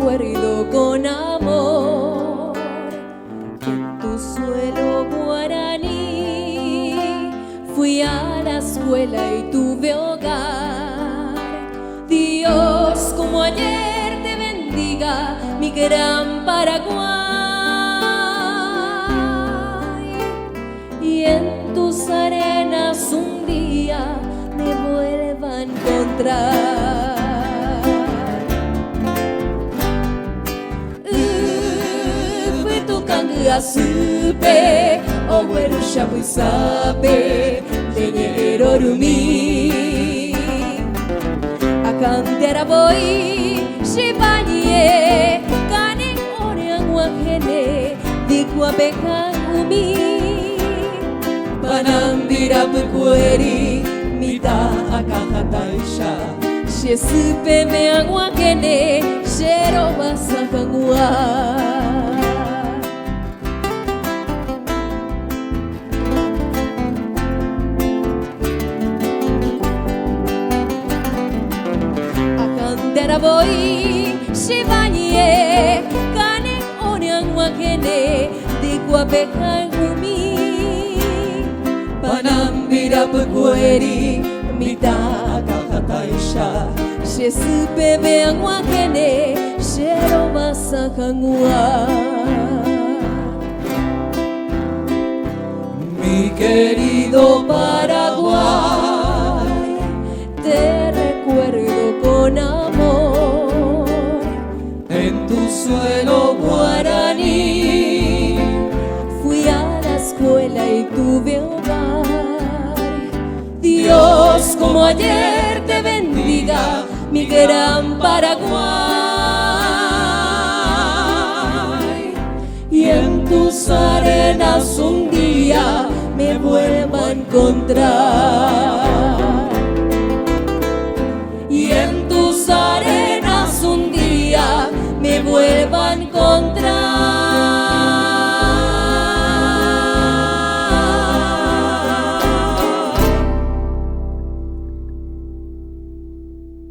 recuerdo con amor que en tu suelo guaraní fui a la escuela y tuve hogar. Dios, como ayer te bendiga mi gran Paraguay, y en tus arenas un día me vuelva a encontrar. Fue tu canga supe, o bueno ya voy sabe, leñero rumi. A cantar voy, shibanye, kanen oreang wangene, di kuabekan umi. Panambira pukweri, mita akakataisha. Shesupe me aguakene, shero basakangua. Akandera boy, shibanye, kanen oneang wakene, di kuabekan umi. Panambira pukweri, mita akakataisha. Shesupe me aguakene, shero basakangua. Mi querido Paraguay, te recuerdo con amor. En tu suelo guaraní fui a la escuela y tuve hogar. Dios, como ayer te bendiga mi gran Paraguay, y en tus arenas un día me vuelva a encontrar.